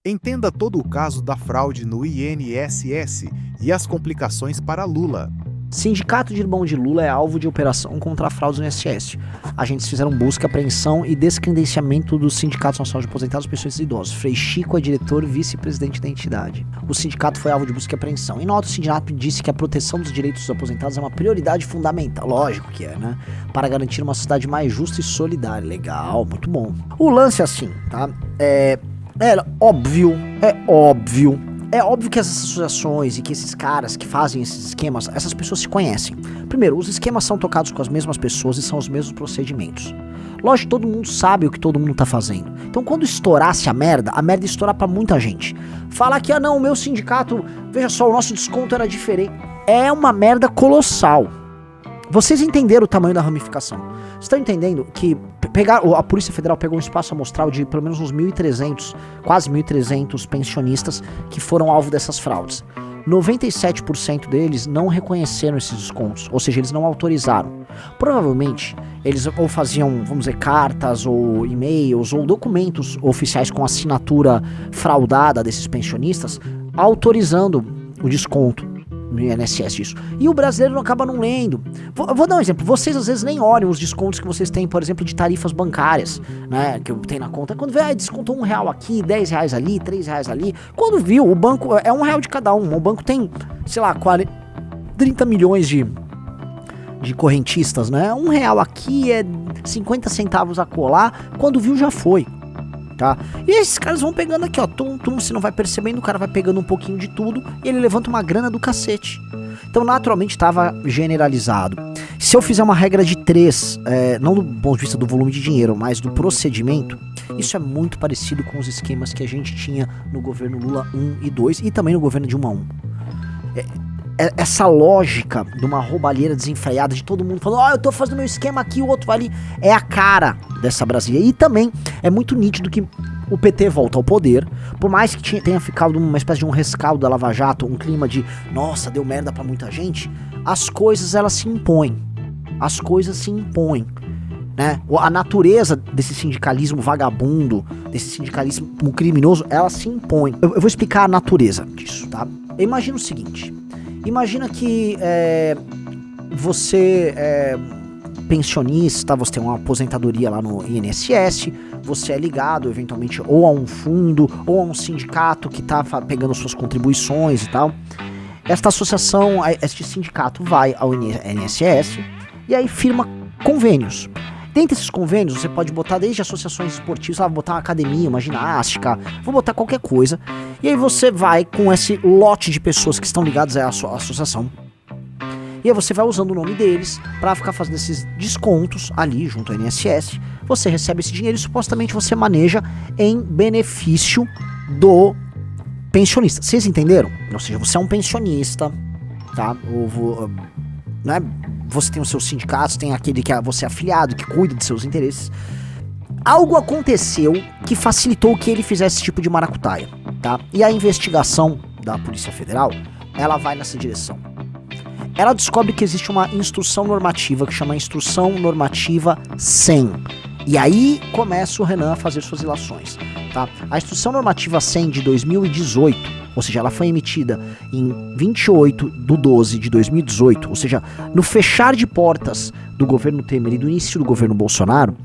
Entenda todo o caso da fraude no INSS e as complicações para Lula. Sindicato de Irmão de Lula é alvo de operação contra a fraude no INSS. Agentes fizeram busca, apreensão e descredenciamento do Sindicato Nacional de Aposentados, Pensionistas e Idosos. Frei Chico é diretor e vice-presidente da entidade. O sindicato foi alvo de busca e apreensão. Em nota, o sindicato disse que a proteção dos direitos dos aposentados é uma prioridade fundamental. Lógico que é, né? Para garantir uma sociedade mais justa e solidária. Legal, muito bom. O lance é assim, tá? É óbvio que essas associações e que esses caras que fazem esses esquemas, essas pessoas se conhecem. Primeiro, os esquemas são tocados com as mesmas pessoas e são os mesmos procedimentos. Lógico, todo mundo sabe o que todo mundo tá fazendo. Então, quando estourasse a merda ia estourar pra muita gente. Falar que, o meu sindicato, veja só, o nosso desconto era diferente. É uma merda colossal. Vocês entenderam o tamanho da ramificação. Vocês estão entendendo que a Polícia Federal pegou um espaço amostral de pelo menos uns 1.300, quase 1.300 pensionistas que foram alvo dessas fraudes. 97% deles não reconheceram esses descontos, ou seja, eles não autorizaram. Provavelmente, eles ou faziam, vamos dizer, cartas ou e-mails ou documentos oficiais com assinatura fraudada desses pensionistas, autorizando o desconto no INSS disso. E o brasileiro acaba não lendo. Vou dar um exemplo. Vocês às vezes nem olham os descontos que vocês têm, por exemplo, de tarifas bancárias, né, que eu tenho na conta. Quando vê, descontou R$1 aqui, R$10 ali, R$3 ali. Quando viu, o banco é R$1 de cada um. O banco tem, sei lá, 30 milhões de correntistas, né? R$1 aqui é 50 centavos a colar. Quando viu, já foi. Tá? E esses caras vão pegando aqui, ó, você não vai percebendo, o cara vai pegando um pouquinho de tudo e ele levanta uma grana do cacete. Então, naturalmente, estava generalizado. Se eu fizer uma regra de 3, não do ponto de vista do volume de dinheiro, mas do procedimento, isso é muito parecido com os esquemas que a gente tinha no governo Lula 1 e 2 e também no governo Dilma 1. Essa lógica de uma roubalheira desenfreada, de todo mundo falando, eu tô fazendo meu esquema aqui, o outro vai ali, é a cara dessa Brasília. E também é muito nítido que o PT volta ao poder, por mais que tenha ficado uma espécie de um rescaldo da Lava Jato, um clima de, nossa, deu merda pra muita gente, as coisas elas se impõem, né? A natureza desse sindicalismo vagabundo, desse sindicalismo criminoso, ela se impõe. Eu vou explicar a natureza disso, tá? Imagina o seguinte, imagina que você é pensionista, você tem uma aposentadoria lá no INSS, você é ligado eventualmente ou a um fundo ou a um sindicato que tá pegando suas contribuições e tal. Esta associação, este sindicato vai ao INSS e aí firma convênios. Dentre esses convênios, você pode botar desde associações esportivas, vou botar uma academia, uma ginástica, vou botar qualquer coisa. E aí você vai com esse lote de pessoas que estão ligadas à sua associação. E aí você vai usando o nome deles para ficar fazendo esses descontos ali junto ao INSS. Você recebe esse dinheiro e supostamente você maneja em benefício do pensionista. Vocês entenderam? Ou seja, você é um pensionista, tá? Né? Você tem os seus sindicatos, tem aquele que você é afiliado, que cuida de seus interesses. Algo aconteceu que facilitou que ele fizesse esse tipo de maracutaia, tá? E a investigação da Polícia Federal, ela vai nessa direção. Ela descobre que existe uma instrução normativa que chama Instrução Normativa 100. E aí começa o Renan a fazer suas ilações, tá? A Instrução Normativa 100 de 2018, ou seja, ela foi emitida em 28/12/2018, ou seja, no fechar de portas do governo Temer e do início do governo Bolsonaro,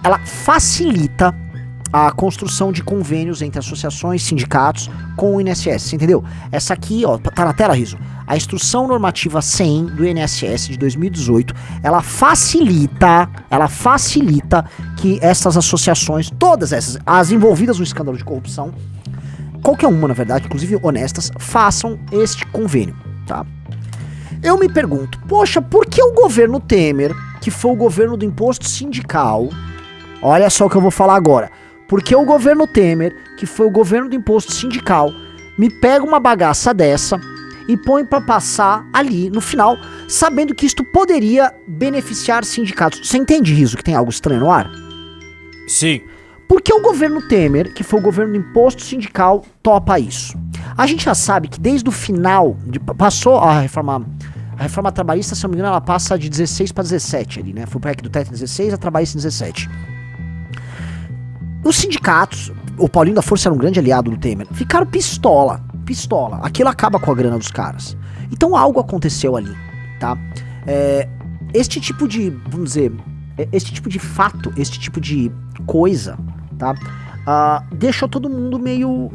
ela facilita a construção de convênios entre associações, sindicatos com o INSS, você entendeu? Essa aqui, ó, tá na tela, Riso. A Instrução Normativa 100 do INSS de 2018, ela facilita que essas associações, todas essas, as envolvidas no escândalo de corrupção, qualquer uma, na verdade, inclusive honestas, façam este convênio, tá? Eu me pergunto, poxa, por que o governo Temer, que foi o governo do imposto sindical, olha só o que eu vou falar agora, por que o governo Temer, que foi o governo do imposto sindical, me pega uma bagaça dessa e põe pra passar ali no final, sabendo que isto poderia beneficiar sindicatos? Você entende, Riso, que tem algo estranho no ar? Sim. Por que o governo Temer, que foi o governo do imposto sindical, topa isso? A gente já sabe que desde o final, passou a reforma trabalhista, se não me engano, ela passa de 16 para 17 ali, né? Foi o PEC do teto em 16, a trabalhista em 17. Os sindicatos, o Paulinho da Força era um grande aliado do Temer, ficaram pistola. Aquilo acaba com a grana dos caras. Então algo aconteceu ali, tá? Este tipo de, vamos dizer, este tipo de fato, este tipo de coisa, tá? Deixou todo mundo meio...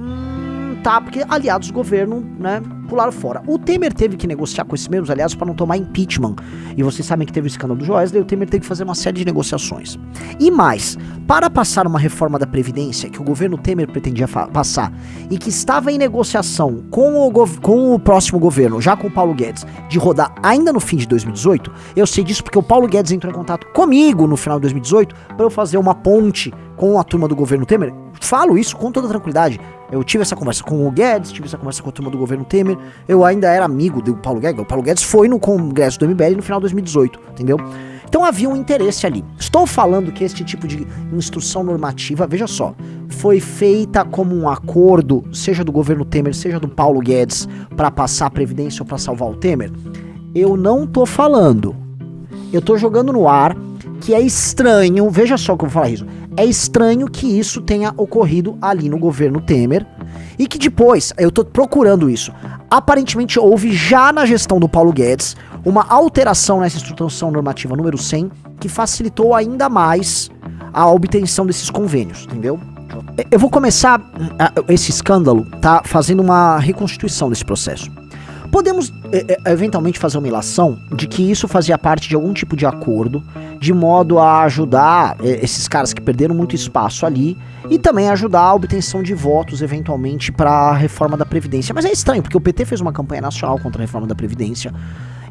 tá, porque aliados do governo, né, pularam fora. O Temer teve que negociar com esses mesmos aliados para não tomar impeachment. E vocês sabem que teve o escândalo do Joesley, o Temer teve que fazer uma série de negociações. E mais, para passar uma reforma da Previdência, que o governo Temer pretendia passar, e que estava em negociação com o próximo governo, já com o Paulo Guedes, de rodar ainda no fim de 2018, eu sei disso porque o Paulo Guedes entrou em contato comigo no final de 2018 para eu fazer uma ponte com a turma do governo Temer. Falo isso com toda tranquilidade. Eu tive essa conversa com o Guedes, tive essa conversa com a turma do governo Temer. Eu ainda era amigo do Paulo Guedes. O Paulo Guedes foi no congresso do MBL no final de 2018, entendeu? Então havia um interesse ali. Estou falando que este tipo de instrução normativa, veja só, foi feita como um acordo, seja do governo Temer, seja do Paulo Guedes, para passar a Previdência ou para salvar o Temer. Eu não tô falando. Eu tô jogando no ar que é estranho, veja só o que eu vou falar isso. É estranho que isso tenha ocorrido ali no governo Temer e que depois, eu tô procurando isso, aparentemente houve já na gestão do Paulo Guedes uma alteração nessa instrução normativa número 100 que facilitou ainda mais a obtenção desses convênios, entendeu? Eu vou começar esse escândalo, tá, fazendo uma reconstituição desse processo. Podemos eventualmente fazer uma ilação de que isso fazia parte de algum tipo de acordo, de modo a ajudar esses caras que perderam muito espaço ali e também ajudar a obtenção de votos eventualmente para a reforma da Previdência. Mas é estranho, porque o PT fez uma campanha nacional contra a reforma da Previdência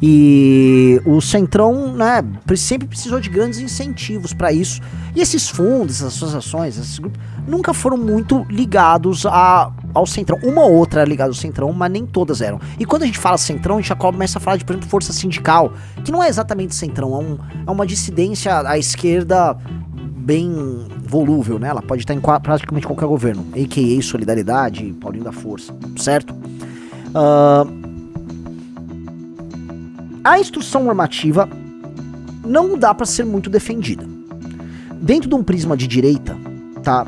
e o Centrão, né, sempre precisou de grandes incentivos para isso. E esses fundos, essas associações, esses grupos, nunca foram muito ligados ao Centrão. Uma ou outra era ligada ao Centrão, mas nem todas eram. E quando a gente fala Centrão, a gente já começa a falar de, por exemplo, força sindical, que não é exatamente Centrão, é uma dissidência à esquerda bem volúvel, né? Ela pode estar em praticamente qualquer governo, a.k.a. Solidariedade, Paulinho da Força, certo? A instrução normativa não dá para ser muito defendida. Dentro de um prisma de direita, tá?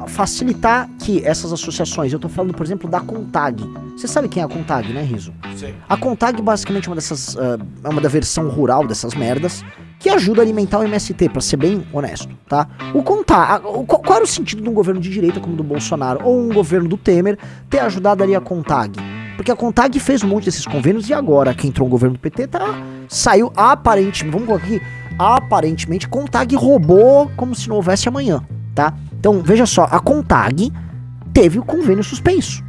Facilitar que essas associações, eu tô falando, por exemplo, da CONTAG. Você sabe quem é a CONTAG, né, Riso? Sim. A CONTAG basicamente é uma dessas, é uma da versão rural dessas merdas, que ajuda a alimentar o MST, pra ser bem honesto, tá? Qual era o sentido de um governo de direita como o do Bolsonaro, ou um governo do Temer, ter ajudado ali a CONTAG? Porque a CONTAG fez um monte desses convênios e agora, que entrou no governo do PT, saiu aparentemente, vamos colocar aqui, aparentemente, CONTAG roubou como se não houvesse amanhã, tá? Então, veja só, a CONTAG teve o convênio suspenso.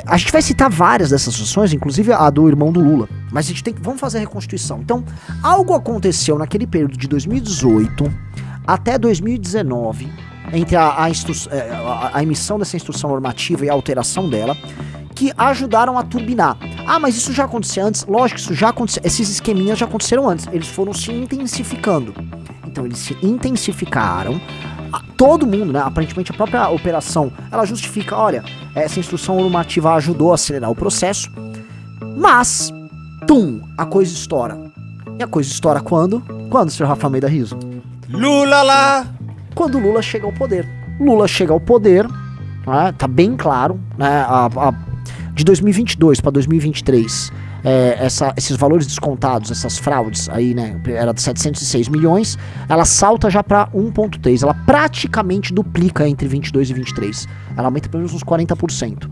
A gente vai citar várias dessas associações, inclusive a do irmão do Lula, mas a gente vamos fazer a reconstituição. Então, algo aconteceu naquele período de 2018 até 2019, entre a emissão dessa instrução normativa e a alteração dela, que ajudaram a turbinar. Ah, mas isso já acontecia antes? Lógico que isso já aconteceu, esses esqueminhas já aconteceram antes, eles foram se intensificando. Então eles se intensificaram, todo mundo, né, aparentemente a própria operação, ela justifica, olha, essa instrução normativa ajudou a acelerar o processo, mas, a coisa estoura. E a coisa estoura quando? Quando, Sr. Rafa Almeida Riso? Lula lá! Quando Lula chega ao poder. Lula chega ao poder, né, tá bem claro, né, de 2022 para 2023, esses valores descontados, essas fraudes aí, né, era de 706 milhões, ela salta já para 1,3, ela praticamente duplica entre 22 e 23, ela aumenta pelo menos uns 40%.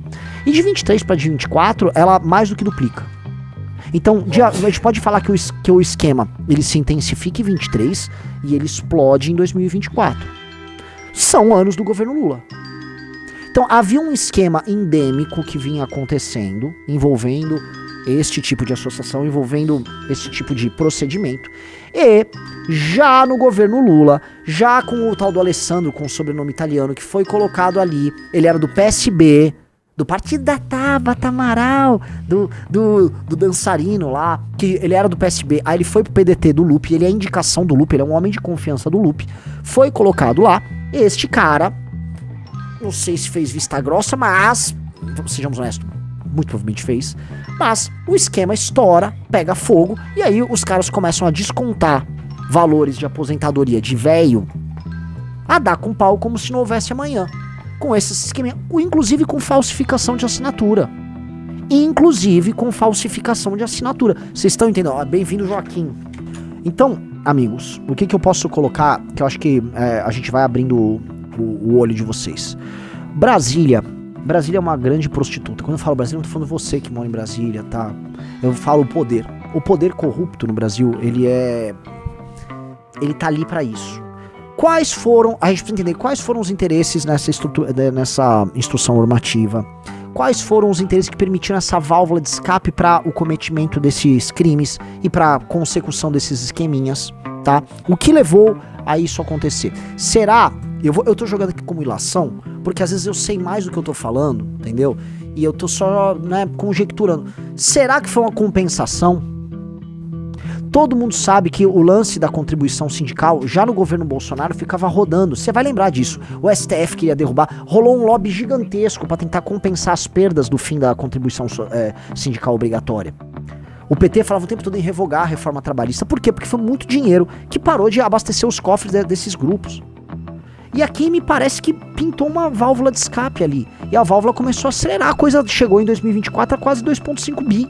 E de 23 para 24, ela mais do que duplica. Então, a gente pode falar que o esquema, ele se intensifica em 23 e ele explode em 2024. São anos do governo Lula. Então, havia um esquema endêmico que vinha acontecendo, envolvendo este tipo de associação, envolvendo esse tipo de procedimento. E, já no governo Lula, já com o tal do Alessandro, com o sobrenome italiano, que foi colocado ali, ele era do PSB, do Partido da Tabata Amaral, do dançarino lá, que ele era do PSB, aí ele foi pro PDT do Lupe, ele é a indicação do Lupe, ele é um homem de confiança do Lupe, foi colocado lá, este cara, não sei se fez vista grossa, mas, sejamos honestos, muito provavelmente fez, mas o esquema estoura, pega fogo, e aí os caras começam a descontar valores de aposentadoria de velho, a dar com pau como se não houvesse amanhã. com esses esquemas, inclusive com falsificação de assinatura. Inclusive com falsificação de assinatura. Vocês estão entendendo? Bem-vindo, Joaquim. Então, amigos, o que eu posso colocar, que eu acho que a gente vai abrindo o olho de vocês. Brasília é uma grande prostituta. Quando eu falo Brasília, eu não tô falando você que mora em Brasília, tá? Eu falo o poder. O poder corrupto no Brasil, ele tá ali pra isso. A gente precisa entender quais foram os interesses nessa instrução normativa, quais foram os interesses que permitiram essa válvula de escape para o cometimento desses crimes e para consecução desses esqueminhas, tá? O que levou a isso acontecer? Será? Eu tô jogando aqui como ilação, porque às vezes eu sei mais do que eu tô falando, entendeu? E eu tô só, conjecturando. Será que foi uma compensação? Todo mundo sabe que o lance da contribuição sindical, já no governo Bolsonaro, ficava rodando. Você vai lembrar disso. O STF queria derrubar. Rolou um lobby gigantesco para tentar compensar as perdas do fim da contribuição sindical obrigatória. O PT falava o tempo todo em revogar a reforma trabalhista. Por quê? Porque foi muito dinheiro que parou de abastecer os cofres desses grupos. E aqui me parece que pintou uma válvula de escape ali. E a válvula começou a acelerar. A coisa chegou em 2024 a quase 2,5 bi.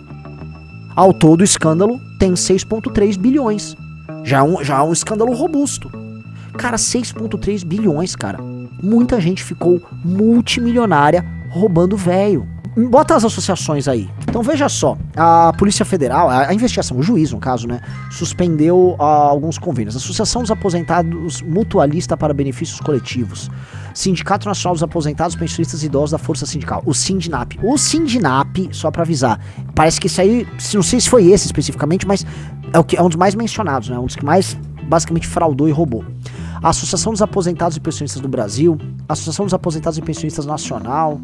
Ao todo, o escândalo tem 6,3 bilhões. Já é um escândalo robusto. Cara, 6,3 bilhões, cara. Muita gente ficou multimilionária roubando velho. Bota as associações aí. Então veja só, a Polícia Federal, a investigação, o juiz no caso, suspendeu alguns convênios. Associação dos Aposentados Mutualista para Benefícios Coletivos. Sindicato Nacional dos Aposentados, Pensionistas e Idosos da Força Sindical. O Sindinap. O Sindinap, só pra avisar, parece que isso aí, não sei se foi esse especificamente, mas é um dos mais mencionados, né? Um dos que mais basicamente fraudou e roubou. A Associação dos Aposentados e Pensionistas do Brasil, a Associação dos Aposentados e Pensionistas Nacional,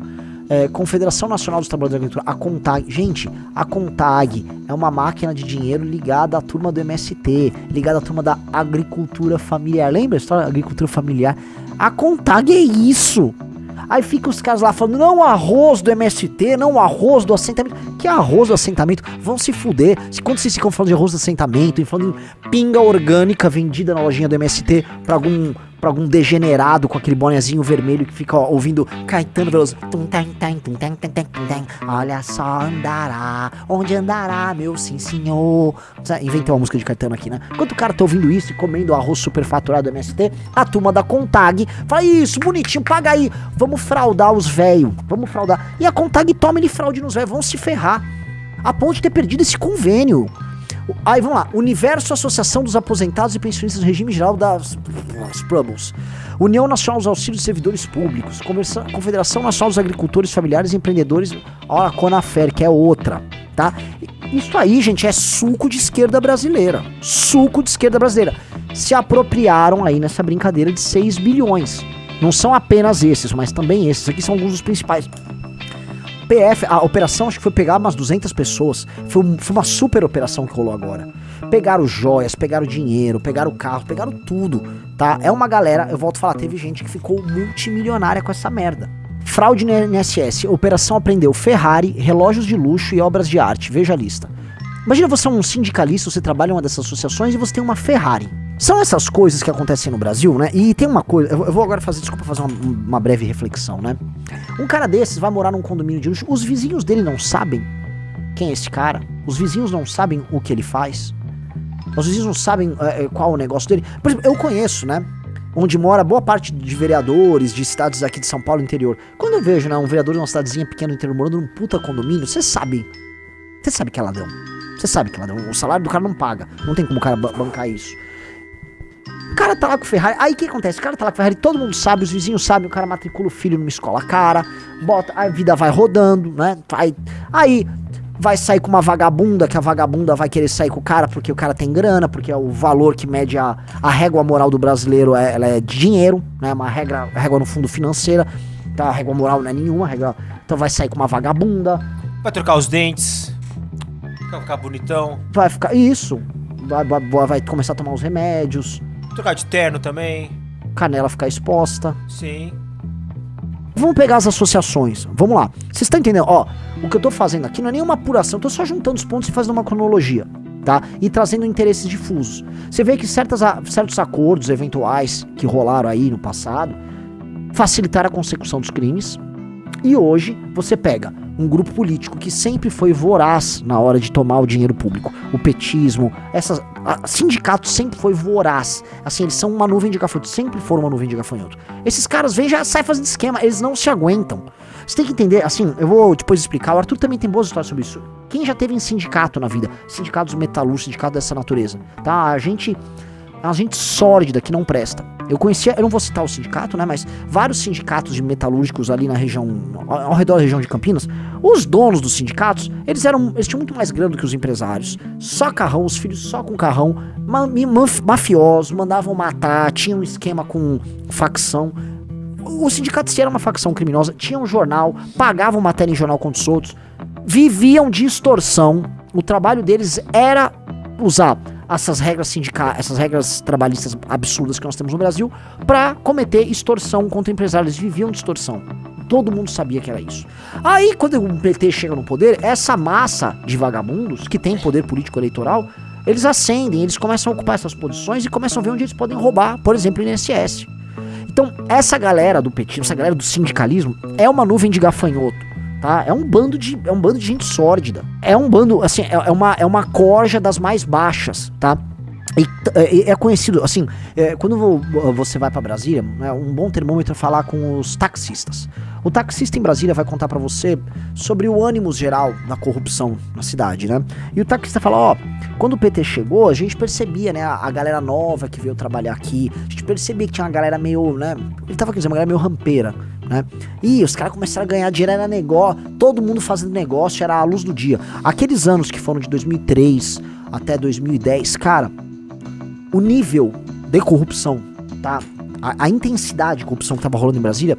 Confederação Nacional dos Trabalhadores da Agricultura, a CONTAG. Gente, a CONTAG é uma máquina de dinheiro ligada à turma do MST, ligada à turma da agricultura familiar. Lembra a história da agricultura familiar? A CONTAG é isso. Aí fica os caras lá falando, não arroz do MST, não arroz do assentamento. Que arroz do assentamento? Vão se fuder. Quando vocês ficam falando de arroz do assentamento, falando em pinga orgânica vendida na lojinha do MST pra algum degenerado com aquele bonezinho vermelho que fica ouvindo Caetano Veloso. Olha só andará, onde andará meu sim senhor. Inventei uma música de Caetano aqui, né? Enquanto o cara tá ouvindo isso e comendo arroz superfaturado do MST, a turma da CONTAG fala, isso, bonitinho, paga aí. Vamos fraudar os velhos, vamos fraudar. E a CONTAG toma ele fraude nos velhos, vão se ferrar. A ponto de ter perdido esse convênio. Aí vamos lá, Universo Associação dos Aposentados e Pensionistas do Regime Geral das Prubbles, União Nacional dos Auxílios de Servidores Públicos, Confederação Nacional dos Agricultores Familiares e Empreendedores, olha a Conafer, que é outra, tá? Isso aí, gente, é suco de esquerda brasileira, se apropriaram aí nessa brincadeira de 6 bilhões, não são apenas esses, mas também esses, aqui são alguns dos principais. PF, a operação acho que foi pegar umas 200 pessoas, foi uma super operação que rolou agora. Pegaram joias, pegaram dinheiro, pegaram carro, pegaram tudo, tá? É uma galera, eu volto a falar, teve gente que ficou multimilionária com essa merda. Fraude no INSS, operação apreendeu Ferrari, relógios de luxo e obras de arte, veja a lista. Imagina você é um sindicalista, você trabalha em uma dessas associações e você tem uma Ferrari. São essas coisas que acontecem no Brasil, né? E tem uma coisa, eu vou agora fazer uma breve reflexão, né? Um cara desses vai morar num condomínio de luxo, os vizinhos dele não sabem quem é esse cara, os vizinhos não sabem o que ele faz, os vizinhos não sabem qual é o negócio dele. Por exemplo, eu conheço, né? Onde mora boa parte de vereadores de cidades aqui de São Paulo interior. Quando eu vejo, né, um vereador de uma cidadezinha pequena no interior morando num puta condomínio, você sabe que é ladrão. Você sabe que é ladrão. O salário do cara não paga. Não tem como o cara bancar isso. O cara tá lá com o Ferrari, aí o que acontece? O cara tá lá com o Ferrari, todo mundo sabe, os vizinhos sabem, o cara matricula o filho numa escola cara, bota, a vida vai rodando, né? Aí vai sair com uma vagabunda, que a vagabunda vai querer sair com o cara porque o cara tem grana, porque é o valor que mede a régua moral do brasileiro, ela é de dinheiro, né? Uma régua no fundo financeira, tá? A régua moral não é nenhuma, então vai sair com uma vagabunda. Vai trocar os dentes, vai ficar bonitão. Vai ficar, isso, vai começar a tomar os remédios. Trocar de terno também. Canela ficar exposta. Sim. Vamos pegar as associações. Vamos lá. Vocês estão entendendo? Ó, o que eu tô fazendo aqui não é nenhuma apuração. Eu tô só juntando os pontos e fazendo uma cronologia, tá? E trazendo interesses difusos. Você vê que certos acordos eventuais que rolaram aí no passado facilitar a consecução dos crimes. E hoje você pega um grupo político que sempre foi voraz na hora de tomar o dinheiro público, o petismo, sindicatos sempre foi voraz, assim, eles são uma nuvem de gafanhoto, sempre foram uma nuvem de gafanhoto. Esses caras vêm já saem fazendo esquema, eles não se aguentam. Você tem que entender, assim, eu vou depois explicar, o Arthur também tem boas histórias sobre isso. Quem já teve em sindicato na vida, sindicatos metalúrgicos, sindicato dessa natureza, tá? A gente sórdida que não presta. Eu conhecia, eu não vou citar o sindicato, né, mas vários sindicatos de metalúrgicos ali na região, ao redor da região de Campinas, os donos dos sindicatos, eles tinham muito mais grana do que os empresários, só carrão, os filhos só com carrão, mafiosos, mandavam matar, tinham um esquema com facção. O sindicato se era uma facção criminosa, tinha um jornal, pagavam matéria em jornal contra os outros, viviam de extorsão, o trabalho deles era usar essas regras sindicais, essas regras trabalhistas absurdas que nós temos no Brasil, pra cometer extorsão contra empresários. Eles viviam de extorsão. Todo mundo sabia que era isso. Aí, quando o PT chega no poder, essa massa de vagabundos, que tem poder político eleitoral, eles ascendem, eles começam a ocupar essas posições e começam a ver onde eles podem roubar, por exemplo, o INSS. Então, essa galera do petismo, essa galera do sindicalismo, é uma nuvem de gafanhoto. Tá? É um bando de gente sórdida. É um bando, assim, é uma corja das mais baixas, tá? E é conhecido, assim, quando você vai pra Brasília, é um bom termômetro falar com os taxistas. O taxista em Brasília vai contar pra você sobre o ânimo geral da corrupção na cidade, né? E o taxista fala, ó, quando o PT chegou, a gente percebia, né, a galera nova que veio trabalhar aqui, a gente percebia que tinha uma galera meio, né, ele tava querendo dizer, uma galera meio rampeira, né? E os caras começaram a ganhar dinheiro, era negócio, todo mundo fazendo negócio, era a luz do dia. Aqueles anos que foram de 2003 até 2010, cara, o nível de corrupção, tá? A intensidade de corrupção que tava rolando em Brasília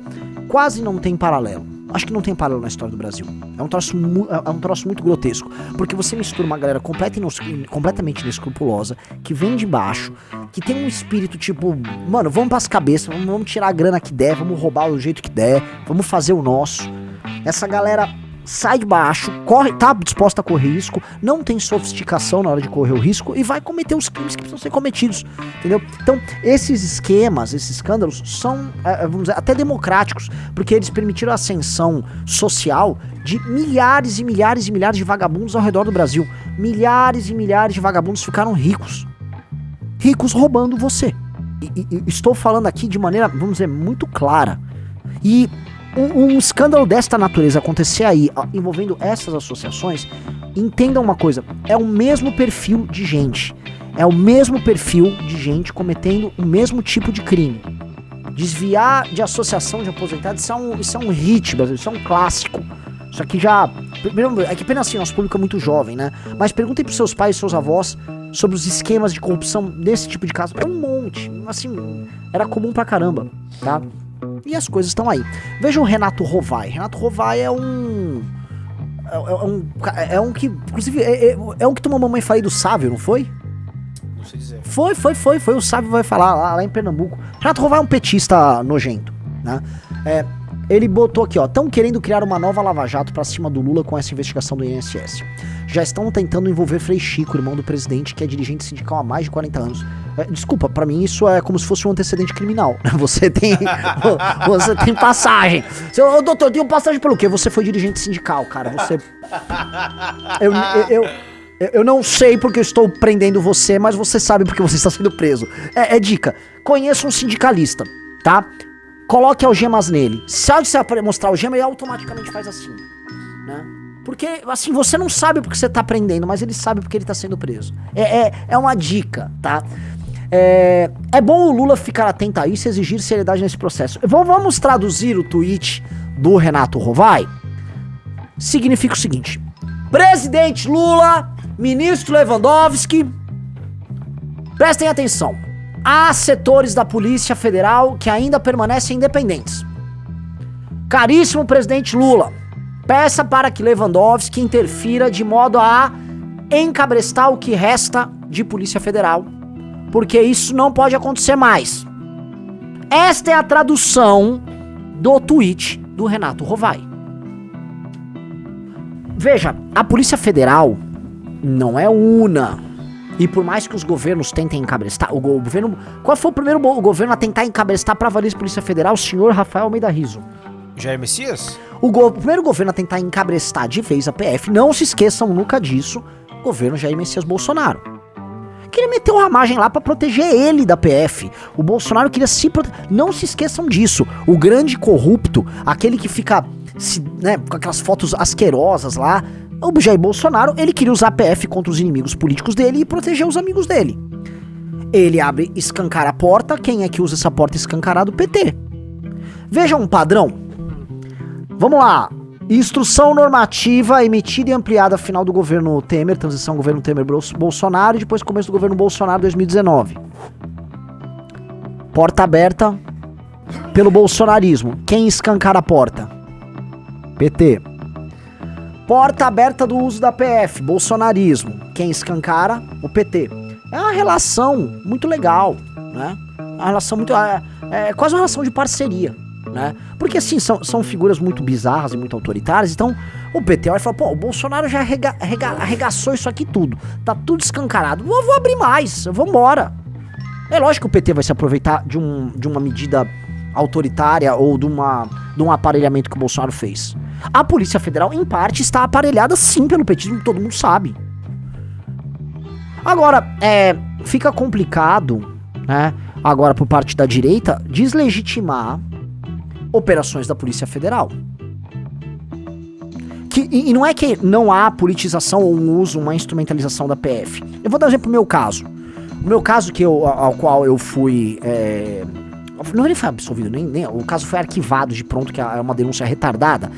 quase não tem paralelo. Acho que não tem paralelo na história do Brasil. É um troço muito grotesco. Porque você mistura uma galera completamente inescrupulosa, que vem de baixo, que tem um espírito tipo, mano, vamos pras cabeças, vamos tirar a grana que der, vamos roubar do jeito que der, vamos fazer o nosso. Essa galera sai de baixo, tá disposta a correr risco, não tem sofisticação na hora de correr o risco e vai cometer os crimes que precisam ser cometidos, entendeu? Então, esses esquemas, esses escândalos são, vamos dizer, até democráticos, porque eles permitiram a ascensão social de milhares e milhares e milhares de vagabundos ao redor do Brasil. Milhares e milhares de vagabundos ficaram ricos. Ricos roubando você. E estou falando aqui de maneira, vamos dizer, muito clara. E um escândalo desta natureza acontecer aí, envolvendo essas associações, entendam uma coisa, é o mesmo perfil de gente. É o mesmo perfil de gente cometendo o mesmo tipo de crime. Desviar de associação de aposentados, isso é um hit, Brasil, isso é um clássico. Isso aqui já... É que apenas assim, nosso público é muito jovem, né? Mas perguntem pros seus pais e seus avós sobre os esquemas de corrupção desse tipo de caso. É um monte, assim, era comum pra caramba, tá? E as coisas estão aí. Veja o Renato Rovai. Renato Rovai é um que, inclusive, é um que tomou mamãe falei do Sávio, não foi? Não sei dizer. Foi, o Sávio vai falar lá em Pernambuco. Renato Rovai é um petista nojento, né? Ele botou aqui, ó, estão querendo criar uma nova Lava Jato pra cima do Lula com essa investigação do INSS. Já estão tentando envolver Frei Chico, irmão do presidente, que é dirigente sindical há mais de 40 anos. Desculpa, pra mim isso é como se fosse um antecedente criminal. Você tem passagem. Ô, doutor, tem passagem pelo quê? Você foi dirigente sindical, cara. Você... Eu não sei porque eu estou prendendo você, mas você sabe porque você está sendo preso. Dica. Conheça um sindicalista, tá? Coloque algemas nele. Se você mostrar algema, ele automaticamente faz assim, né? Porque, assim, você não sabe porque você tá prendendo, mas ele sabe porque ele tá sendo preso. É uma dica, tá? É bom o Lula ficar atento a isso e exigir seriedade nesse processo. Vamos traduzir o tweet do Renato Rovai? Significa o seguinte: presidente Lula, ministro Lewandowski, prestem atenção. Há setores da Polícia Federal que ainda permanecem independentes. Caríssimo presidente Lula, peça para que Lewandowski interfira de modo a encabrestar o que resta de Polícia Federal, porque isso não pode acontecer mais. Esta é a tradução do tweet do Renato Rovai. Veja, a Polícia Federal não é una, E por mais que os governos tentem encabrestar, o governo... Qual foi o primeiro governo a tentar encabrestar pra valer a Polícia Federal? O senhor Rafael Almeida Riso. Jair Messias? O primeiro governo a tentar encabrestar de vez a PF, não se esqueçam nunca disso, governo Jair Messias Bolsonaro. Queria meter uma ramagem lá pra proteger ele da PF. O Bolsonaro queria se proteger. Não se esqueçam disso. O grande corrupto, aquele que fica com aquelas fotos asquerosas lá, o Jair Bolsonaro, ele queria usar a PF contra os inimigos políticos dele e proteger os amigos dele. Ele abre, escancara a porta. Quem é que usa essa porta escancarada? O PT. Veja um padrão. Vamos lá. Instrução normativa emitida e ampliada final do governo Temer, transição governo Temer-Bolsonaro, e depois começo do governo Bolsonaro 2019. Porta aberta pelo bolsonarismo. Quem escancara a porta? PT. Porta aberta do uso da PF, bolsonarismo. Quem escancara? O PT. É uma relação muito legal, né? Uma relação muito... É quase uma relação de parceria, né? Porque assim, são figuras muito bizarras e muito autoritárias. Então o PT olha e fala, pô, o Bolsonaro já arregaçou isso aqui tudo. Tá tudo escancarado. Eu vou abrir mais, eu vou embora. É lógico que o PT vai se aproveitar de uma medida autoritária ou de um aparelhamento que o Bolsonaro fez. A Polícia Federal, em parte, está aparelhada sim pelo petismo, todo mundo sabe. Agora, fica complicado, né, agora por parte da direita, deslegitimar operações da Polícia Federal. E não é que não há politização ou um uso, uma instrumentalização da PF. Eu vou dar um exemplo pro meu caso. O meu caso ao qual eu fui... Não, ele foi absolvido, nem o caso foi arquivado de pronto, que é uma denúncia retardada.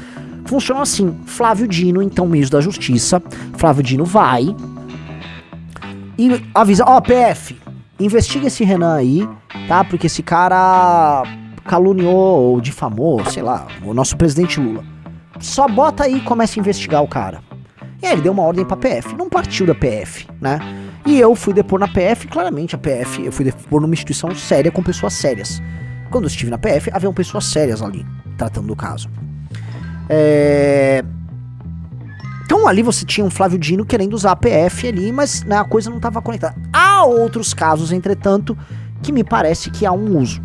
Funciona assim, Flávio Dino, então ministro da Justiça, Flávio Dino vai e avisa, PF, investiga esse Renan aí, tá? Porque esse cara caluniou ou difamou, sei lá, o nosso presidente Lula. Só bota aí e começa a investigar o cara. E aí ele deu uma ordem pra PF, não partiu da PF, né? E eu fui depor na PF, claramente a PF, eu fui depor numa instituição séria com pessoas sérias. Quando eu estive na PF, haviam pessoas sérias ali, tratando do caso. Então ali você tinha um Flávio Dino querendo usar a PF ali, mas né, a coisa não estava conectada. Há outros casos, entretanto, que me parece que há um uso.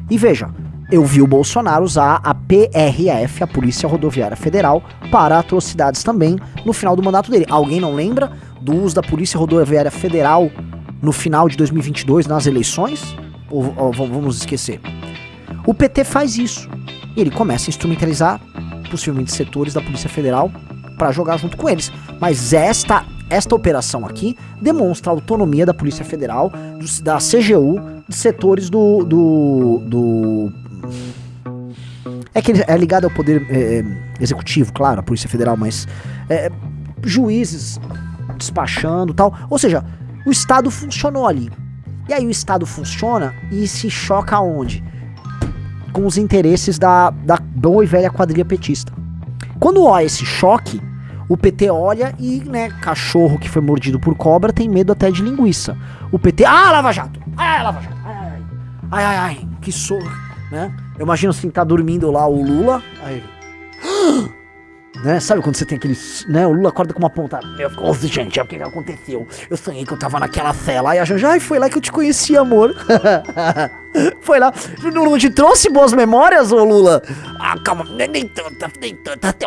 E veja, eu vi o Bolsonaro usar a PRF, a Polícia Rodoviária Federal, para atrocidades também no final do mandato dele. Alguém não lembra do uso da Polícia Rodoviária Federal no final de 2022 nas eleições? Ou vamos esquecer? O PT faz isso. E ele começa a instrumentalizar possivelmente setores da Polícia Federal para jogar junto com eles. Mas esta operação aqui demonstra a autonomia da Polícia Federal, da CGU, de setores é que ele é ligado ao poder executivo, claro, a Polícia Federal, mas juízes despachando e tal. Ou seja, o Estado funcionou ali. E aí o Estado funciona e se choca aonde? Com os interesses da boa e velha quadrilha petista. Quando há esse choque, o PT olha e, né, cachorro que foi mordido por cobra tem medo até de linguiça. O PT, Lava Jato! Lava Jato! Ai, que sorro, né? Eu imagino assim, tá dormindo lá o Lula, aí né? Sabe quando você tem aquele, né, o Lula acorda com uma ponta, gente, o que aconteceu? Eu sonhei que eu tava naquela cela, aí a Janja, foi lá que eu te conheci, amor. Foi lá, não te trouxe boas memórias, ô Lula? Calma, nem tanta, tem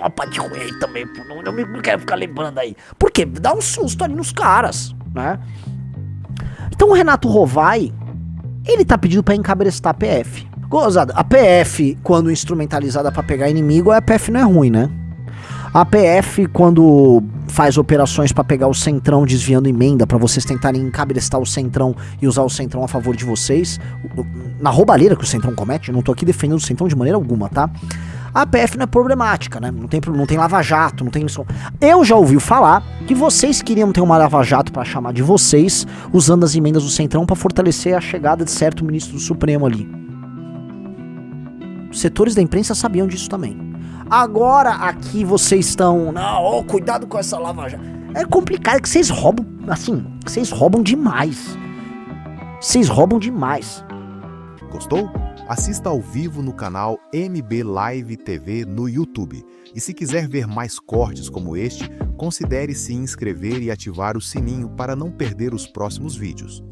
uma parte ruim aí também, não quero ficar lembrando aí. Por quê? Dá um susto ali nos caras, né? Então o Renato Rovai, ele tá pedindo pra encabrestar a PF. Gozada, a PF, quando instrumentalizada pra pegar inimigo, a PF não é ruim, né? A PF, quando faz operações pra pegar o Centrão desviando emenda, pra vocês tentarem encabrestar o Centrão e usar o Centrão a favor de vocês, na roubalheira que o Centrão comete, eu não tô aqui defendendo o Centrão de maneira alguma, tá? A PF não é problemática, né? Não tem lava-jato, não tem isso. Eu já ouvi falar que vocês queriam ter uma lava-jato pra chamar de vocês, usando as emendas do Centrão pra fortalecer a chegada de certo ministro do Supremo ali. Setores da imprensa sabiam disso também. Agora aqui vocês estão... Não, cuidado com essa lava-jato. É complicado, que vocês roubam, assim, vocês roubam demais. Vocês roubam demais. Gostou? Assista ao vivo no canal MB Live TV no YouTube. E se quiser ver mais cortes como este, considere se inscrever e ativar o sininho para não perder os próximos vídeos.